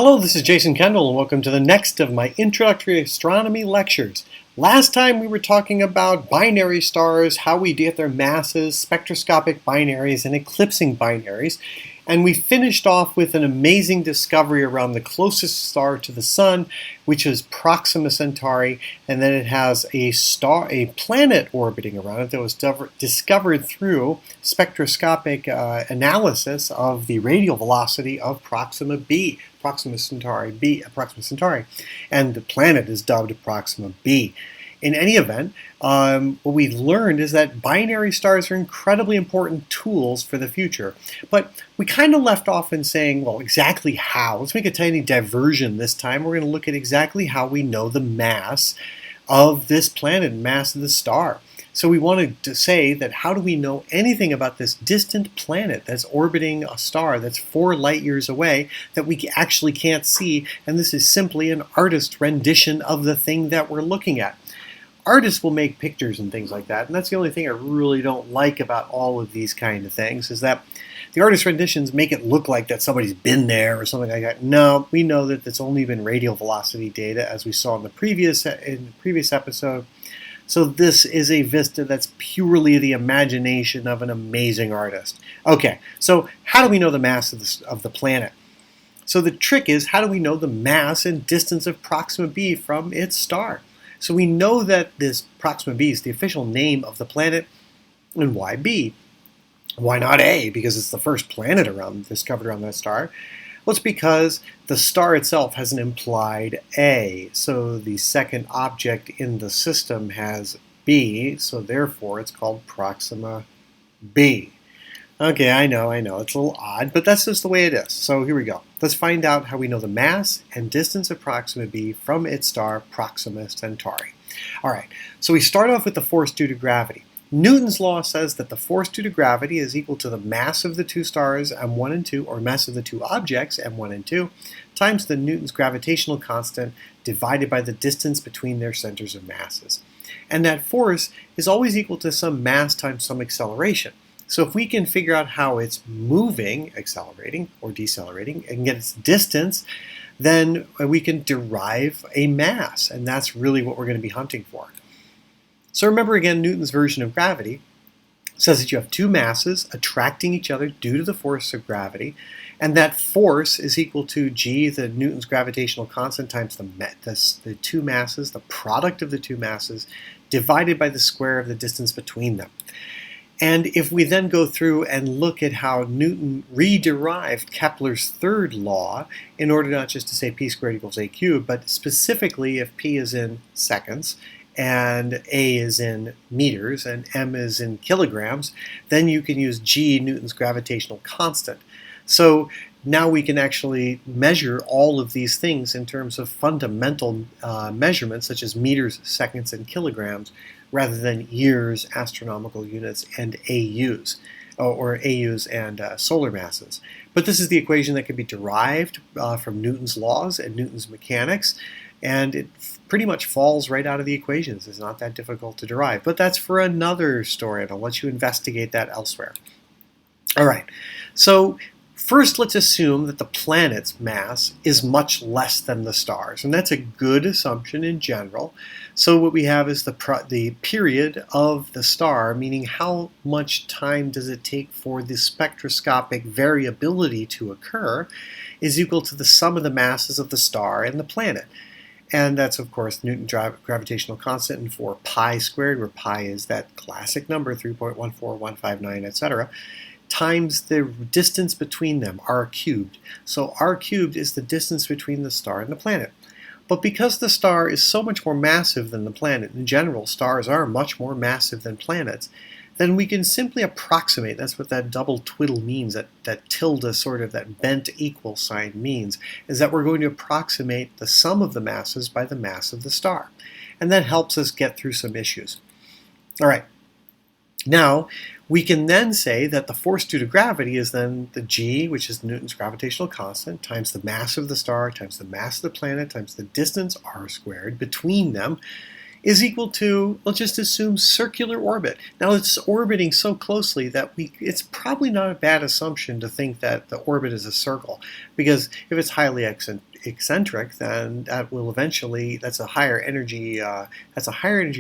Hello, this is Jason Kendall, and welcome to the next of my introductory astronomy lectures. Last time we were talking about binary stars, how we get their masses, spectroscopic binaries, and eclipsing binaries, and we finished off with an amazing discovery around the closest star to the Sun, which is Proxima Centauri, and then it has a planet orbiting around it that was discovered through spectroscopic analysis of the radial velocity of Proxima Centauri, and the planet is dubbed Proxima b. In any event, what we've learned is that binary stars are incredibly important tools for the future. But we kind of left off in saying, well, exactly how. Let's make a tiny diversion this time. We're going to look at exactly how we know the mass of this planet, mass of the star. So we wanted to say that how do we know anything about this distant planet that's orbiting a star that's 4 light years away that we actually can't see, and this is simply an artist's rendition of the thing that we're looking at. Artists will make pictures and things like that, and that's the only thing I really don't like about all of these kind of things, is that the artist renditions make it look like that somebody's been there or something like that. No, we know that it's only been radial velocity data, as we saw in the previous episode. So this is a vista that's purely the imagination of an amazing artist. Okay, so how do we know the mass of the planet? So the trick is, how do we know the mass and distance of Proxima b from its star? So we know that this Proxima b is the official name of the planet, and why b? Why not A? Because it's the first planet discovered around that star. Well, it's because the star itself has an implied A. So the second object in the system has B, so therefore it's called Proxima b. Okay, I know, it's a little odd, but that's just the way it is. So here we go. Let's find out how we know the mass and distance of Proxima b from its star, Proxima Centauri. All right, so we start off with the force due to gravity. Newton's law says that the force due to gravity is equal to the mass of the two stars, m1 and 2, or mass of the two objects, m1 and 2, times the Newton's gravitational constant divided by the distance between their centers of masses. And that force is always equal to some mass times some acceleration. So if we can figure out how it's moving, accelerating or decelerating, and get its distance, then we can derive a mass, and that's really what we're going to be hunting for. So remember again, Newton's version of gravity says that you have two masses attracting each other due to the force of gravity, and that force is equal to g, the Newton's gravitational constant, times the two masses, the product of the two masses, divided by the square of the distance between them. And if we then go through and look at how Newton re-derived Kepler's third law, in order not just to say p squared equals a cubed, but specifically if p is in seconds, and a is in meters, and m is in kilograms, then you can use g, Newton's gravitational constant. So now we can actually measure all of these things in terms of fundamental measurements, such as meters, seconds, and kilograms, rather than years, astronomical units, and AUs, or AUs and solar masses. But this is the equation that can be derived from Newton's laws and Newton's mechanics, and it pretty much falls right out of the equations. It's not that difficult to derive, but that's for another story, and I'll let you investigate that elsewhere. All right, so first let's assume that the planet's mass is much less than the star's, and that's a good assumption in general. So what we have is the period of the star, meaning how much time does it take for the spectroscopic variability to occur, is equal to the sum of the masses of the star and the planet. And that's, of course, Newton's gravitational constant, and for pi squared, where pi is that classic number, 3.14159, etc., times the distance between them, r cubed. So r cubed is the distance between the star and the planet. But because the star is so much more massive than the planet, in general, stars are much more massive than planets, then we can simply approximate. That's what that double twiddle means, that tilde sort of, that bent equal sign means, is that we're going to approximate the sum of the masses by the mass of the star. And that helps us get through some issues. All right. Now, we can then say that the force due to gravity is then the g, which is Newton's gravitational constant, times the mass of the star, times the mass of the planet, times the distance r squared between them, is equal to, let's just assume, circular orbit. Now it's orbiting so closely that it's probably not a bad assumption to think that the orbit is a circle, because if it's highly eccentric, then that will eventually, that's a higher energy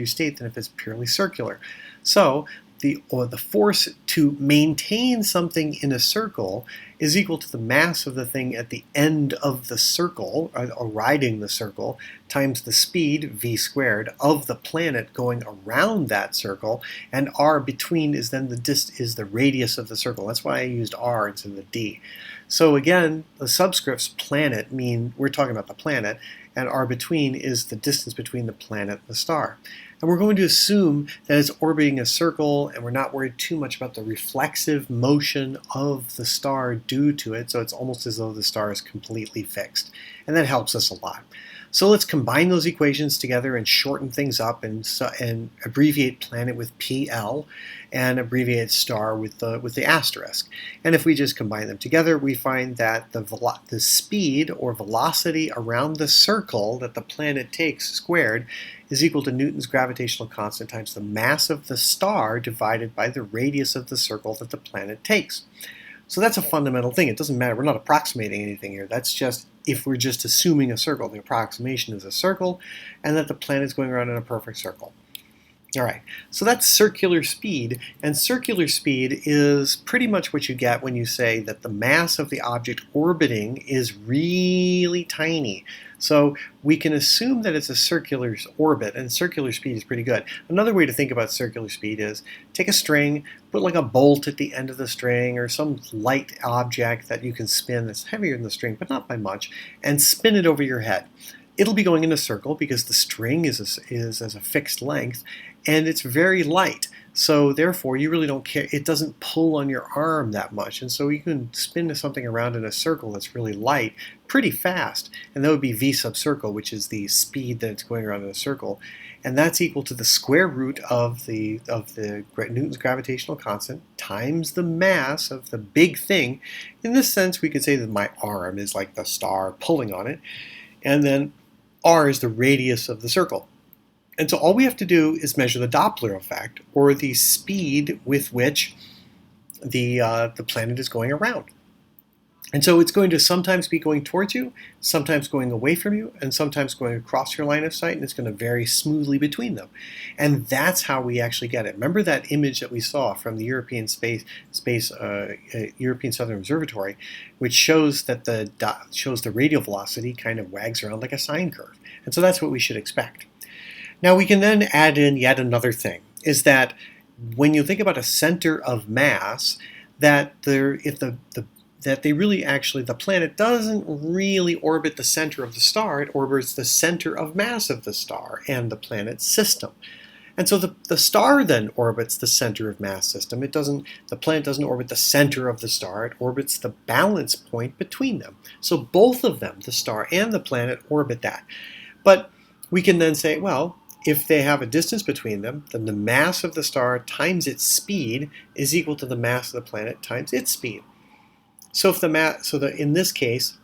state than if it's purely circular. So the force to maintain something in a circle is equal to the mass of the thing at the end of the circle, or riding the circle, times the speed, v squared, of the planet going around that circle, and r between is then the radius of the circle. That's why I used r instead of the d. So again, the subscripts planet mean we're talking about the planet, and r between is the distance between the planet and the star. And we're going to assume that it's orbiting a circle, and we're not worried too much about the reflexive motion of the star due to it, so it's almost as though the star is completely fixed. And that helps us a lot. So let's combine those equations together and shorten things up and abbreviate planet with PL and abbreviate star with the asterisk. And if we just combine them together, we find that the speed or velocity around the circle that the planet takes squared is equal to Newton's gravitational constant times the mass of the star divided by the radius of the circle that the planet takes. So that's a fundamental thing. It doesn't matter. We're not approximating anything here. That's just if we're just assuming a circle. The approximation is a circle, and that the planet's going around in a perfect circle. All right, so that's circular speed, and circular speed is pretty much what you get when you say that the mass of the object orbiting is really tiny. So we can assume that it's a circular orbit, and circular speed is pretty good. Another way to think about circular speed is take a string, put like a bolt at the end of the string or some light object that you can spin that's heavier than the string, but not by much, and spin it over your head. It'll be going in a circle because the string is as a fixed length, and it's very light. So therefore, you really don't care. It doesn't pull on your arm that much. And so you can spin something around in a circle that's really light pretty fast. And that would be v sub circle, which is the speed that it's going around in a circle. And that's equal to the square root of the Newton's gravitational constant times the mass of the big thing. In this sense, we could say that my arm is like the star pulling on it. And then r is the radius of the circle. And so all we have to do is measure the Doppler effect, or the speed with which the planet is going around. And so it's going to sometimes be going towards you, sometimes going away from you, and sometimes going across your line of sight, and it's going to vary smoothly between them. And that's how we actually get it. Remember that image that we saw from the European European Southern Observatory, which shows that the radial velocity kind of wags around like a sine curve. And so that's what we should expect. Now we can then add in yet another thing, is that when you think about a center of mass, that the planet doesn't really orbit the center of the star, it orbits the center of mass of the star and the planet's system. And so the star then orbits the center of mass system. The planet doesn't orbit the center of the star, it orbits the balance point between them. So both of them, the star and the planet, orbit that. But we can then say, well, if they have a distance between them, then the mass of the star times its speed is equal to the mass of the planet times its speed. So in this case,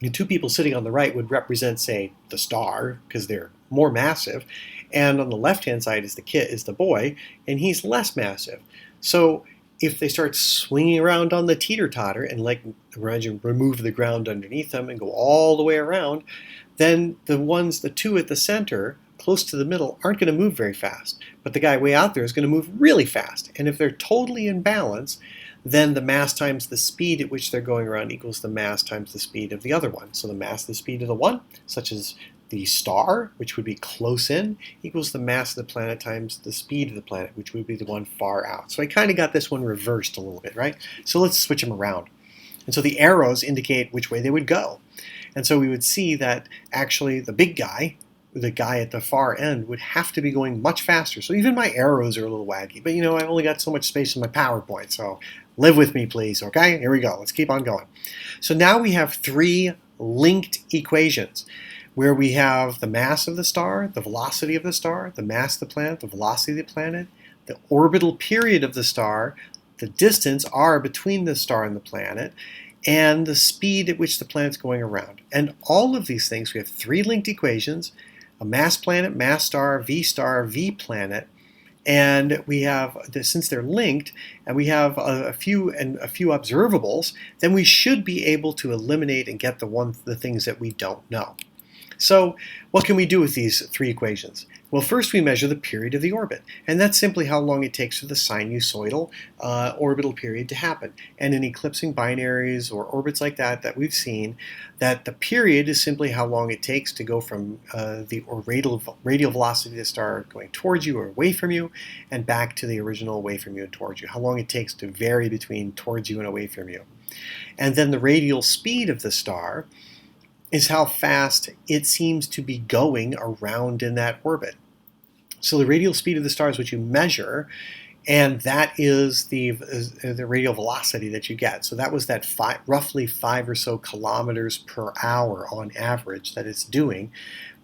the two people sitting on the right would represent, say, the star, because they're more massive, and on the left-hand side is the boy, and he's less massive. So if they start swinging around on the teeter-totter and remove the ground underneath them and go all the way around, then the two at the center, close to the middle, aren't going to move very fast. But the guy way out there is going to move really fast. And if they're totally in balance, then the mass times the speed at which they're going around equals the mass times the speed of the other one. So the mass, the speed of the one, such as the star, which would be close in, equals the mass of the planet times the speed of the planet, which would be the one far out. So I kind of got this one reversed a little bit, right? So let's switch them around. And so the arrows indicate which way they would go. And so we would see that actually the big guy, the guy at the far end, would have to be going much faster. So even my arrows are a little waggy, but I've only got so much space in my PowerPoint, so live with me, please, okay? Here we go. Let's keep on going. So now we have three linked equations where we have the mass of the star, the velocity of the star, the mass of the planet, the velocity of the planet, the orbital period of the star, the distance r between the star and the planet, and the speed at which the planet's going around. And all of these things, we have three linked equations. a mass planet, mass star, V planet. And we have, since they're linked, and we have a few observables, then we should be able to eliminate and get the things that we don't know. So what can we do with these three equations? Well, first we measure the period of the orbit, and that's simply how long it takes for the sinusoidal orbital period to happen. And in eclipsing binaries or orbits like that we've seen, that the period is simply how long it takes to go from the radial velocity of the star going towards you or away from you, and back to the original away from you and towards you. How long it takes to vary between towards you and away from you. And then the radial speed of the star is how fast it seems to be going around in that orbit. So the radial speed of the star is what you measure, and that is the radial velocity that you get. So that was that roughly 5 or so kilometers per hour on average that it's doing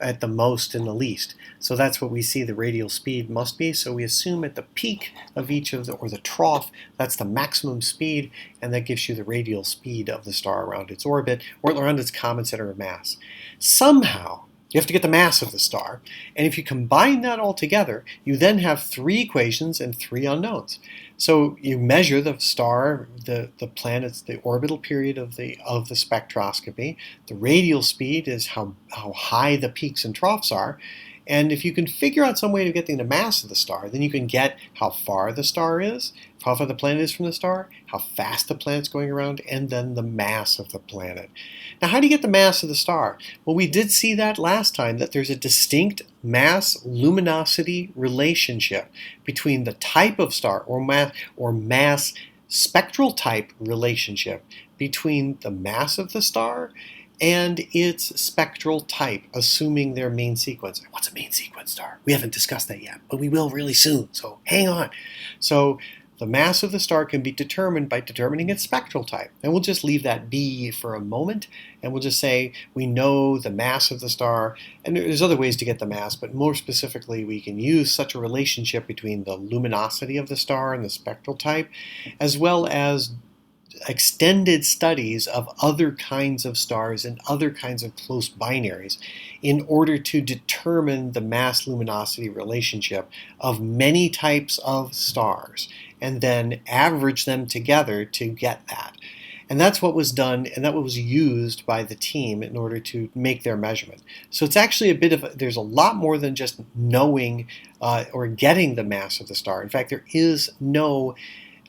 at the most and the least. So that's what we see the radial speed must be. So we assume at the peak of each of or the trough, that's the maximum speed, and that gives you the radial speed of the star around its orbit or around its common center of mass. Somehow, you have to get the mass of the star, and if you combine that all together, you then have 3 equations and 3 unknowns. So you measure the star, the planets, the orbital period of the spectroscopy. The radial speed is how high the peaks and troughs are. And if you can figure out some way of getting the mass of the star, then you can get how far the star is, how far the planet is from the star, how fast the planet's going around, and then the mass of the planet. Now, how do you get the mass of the star? Well, we did see that last time, that there's a distinct mass-luminosity relationship between the type of star or mass spectral type relationship between the mass of the star and its spectral type, assuming their main sequence. What's a main sequence star? We haven't discussed that yet, but we will really soon, so hang on. So the mass of the star can be determined by determining its spectral type. And we'll just leave that be for a moment, and we'll just say we know the mass of the star, and there's other ways to get the mass, but more specifically we can use such a relationship between the luminosity of the star and the spectral type, as well as extended studies of other kinds of stars and other kinds of close binaries in order to determine the mass-luminosity relationship of many types of stars and then average them together to get that. And that's what was done, and that was used by the team in order to make their measurement. So it's actually there's a lot more than just knowing or getting the mass of the star. In fact, there is no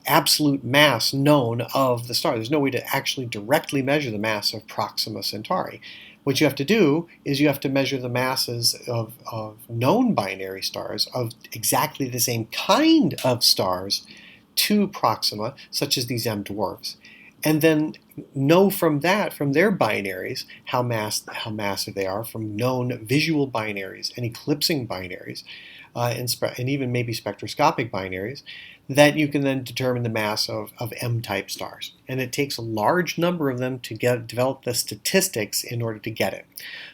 absolute mass known of the star. There's no way to actually directly measure the mass of Proxima Centauri. What you have to do is you have to measure the masses of known binary stars of exactly the same kind of stars to Proxima, such as these M dwarfs, and then know from their binaries how massive they are from known visual binaries and eclipsing binaries, and even maybe spectroscopic binaries, that you can then determine the mass of M-type stars. And it takes a large number of them to develop the statistics in order to get it.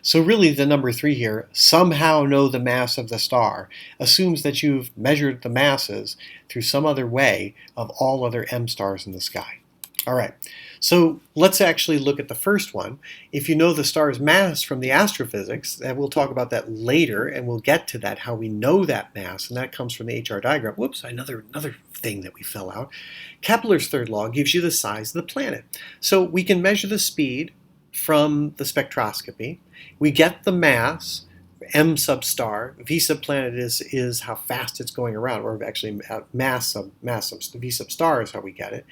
So really the number 3 here, somehow know the mass of the star, assumes that you've measured the masses through some other way of all other M stars in the sky. All right, so let's actually look at the first one. If you know the star's mass from the astrophysics, and we'll talk about that later, and we'll get to that, how we know that mass, and that comes from the HR diagram. Whoops, another thing that we fill out. Kepler's third law gives you the size of the planet. So we can measure the speed from the spectroscopy. We get the mass, M sub star. V sub planet is how fast it's going around, or actually mass sub V sub star is how we get it.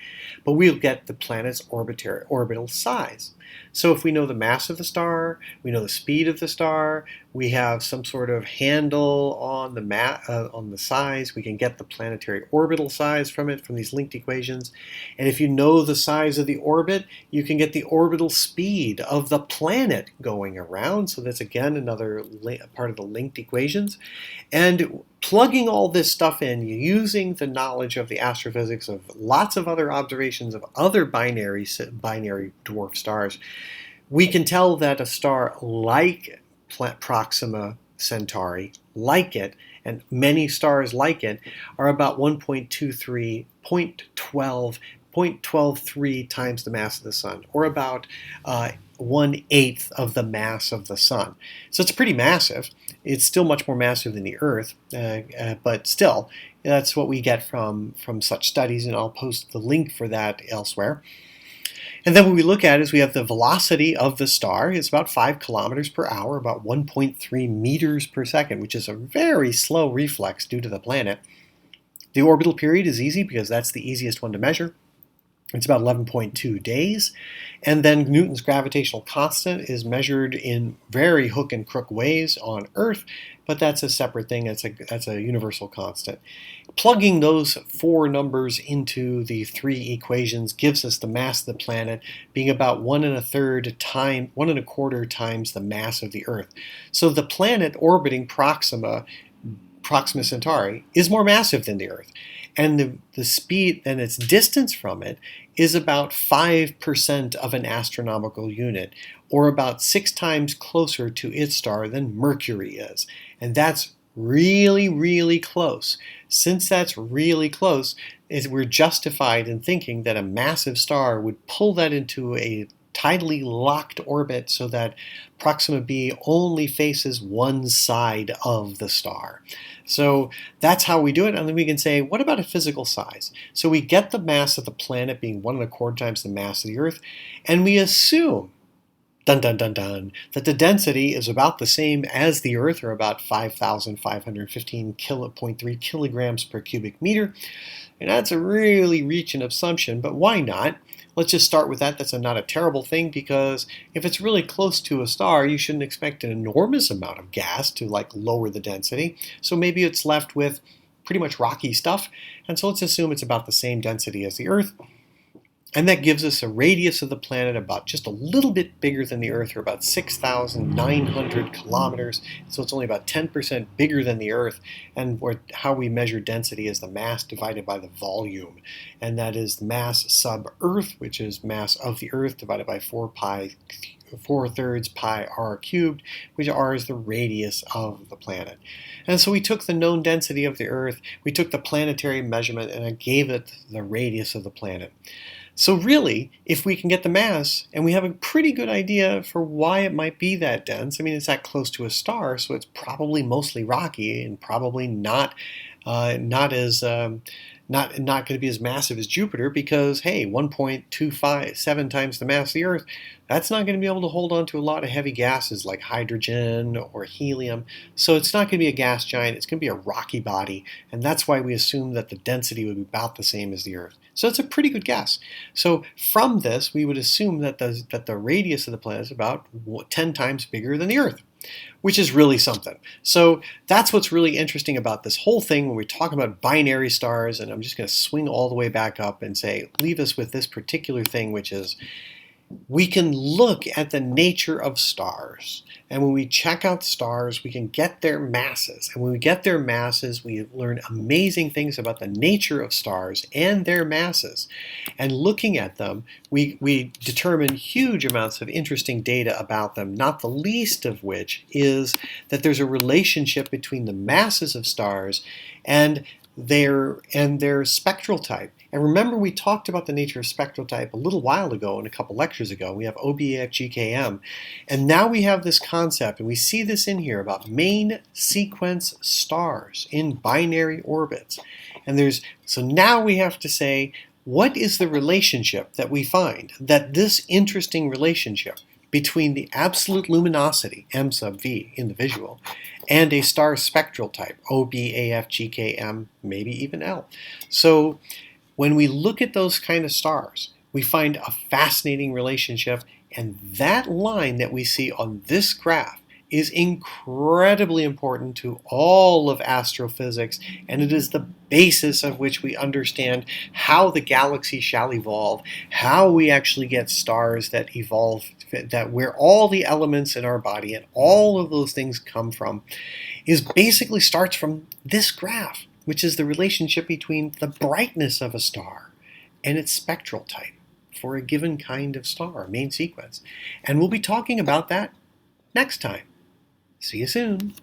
But we'll get the planet's orbital size. So if we know the mass of the star, we know the speed of the star, we have some sort of handle on the size, we can get the planetary orbital size from it, from these linked equations. And if you know the size of the orbit, you can get the orbital speed of the planet going around. So that's again another part of the linked equations. And plugging all this stuff in, using the knowledge of the astrophysics of lots of other observations of other binary dwarf stars, we can tell that a star like Proxima Centauri, like it, and many stars like it, are about 1.23, 0.123 times the mass of the sun, or about 1/8 of the mass of the sun. So it's pretty massive. It's still much more massive than the Earth, but still, that's what we get from such studies, and I'll post the link for that elsewhere. And then what we look at is we have the velocity of the star. It's about 5 kilometers per hour, about 1.3 meters per second, which is a very slow reflex due to the planet. The orbital period is easy because that's the easiest one to measure. It's about 11.2 days. And then Newton's gravitational constant is measured in very hook and crook ways on Earth, but that's a separate thing. That's a universal constant. Plugging those 4 numbers into the 3 equations gives us the mass of the planet being about 1.25 times the mass of the Earth. So the planet orbiting Proxima Centauri is more massive than the Earth. And the speed and its distance from it is about 5% of an astronomical unit, or about 6 times closer to its star than Mercury is. And that's really, really close. Since that's really close, we're justified in thinking that a massive star would pull that into a tidally locked orbit so that Proxima b only faces one side of the star. So that's how we do it, and then we can say, what about a physical size? So we get the mass of the planet being 1.25 times the mass of the Earth, and we assume, dun dun dun dun, that the density is about the same as the Earth, or about 5,515.3 kilograms per cubic meter. And that's a really reaching assumption, but why not? Let's just start with that. That's not a terrible thing, because if it's really close to a star, you shouldn't expect an enormous amount of gas to lower the density. So maybe it's left with pretty much rocky stuff. And so let's assume it's about the same density as the Earth. And that gives us a radius of the planet about just a little bit bigger than the Earth, or about 6,900 kilometers. So it's only about 10% bigger than the Earth. And how we measure density is the mass divided by the volume. And that is mass sub Earth, which is mass of the Earth divided by 4/3 pi r cubed, which r is the radius of the planet. And so we took the known density of the Earth, we took the planetary measurement, and it gave it the radius of the planet. So really, if we can get the mass, and we have a pretty good idea for why it might be that dense, I mean, it's that close to a star, so it's probably mostly rocky and probably not going to be as massive as Jupiter, because, hey, 1.257 times the mass of the Earth, that's not going to be able to hold on to a lot of heavy gases like hydrogen or helium. So it's not going to be a gas giant. It's going to be a rocky body. And that's why we assume that the density would be about the same as the Earth. So it's a pretty good guess. So from this, we would assume that the radius of the planet is about 10 times bigger than the Earth, which is really something. So that's what's really interesting about this whole thing when we talk about binary stars. And I'm just going to swing all the way back up and say, leave us with this particular thing, which is, we can look at the nature of stars. And when we check out stars, we can get their masses. And when we get their masses, we learn amazing things about the nature of stars and their masses. And looking at them, we determine huge amounts of interesting data about them, not the least of which is that there's a relationship between the masses of stars and their spectral type. And remember, we talked about the nature of spectral type a little while ago in a couple lectures ago. We have OBAF-GKM. And now we have this concept, and we see this in here, about main sequence stars in binary orbits. And so now we have to say, what is the relationship that we find? That this interesting relationship between the absolute luminosity, m sub v, in the visual, and a star spectral type, OBAF-GKM, maybe even L. So when we look at those kind of stars, we find a fascinating relationship, and that line that we see on this graph is incredibly important to all of astrophysics, and it is the basis of which we understand how the galaxy shall evolve, how we actually get stars that evolve, that where all the elements in our body and all of those things come from, basically starts from this graph, which is the relationship between the brightness of a star and its spectral type for a given kind of star, main sequence. And we'll be talking about that next time. See you soon.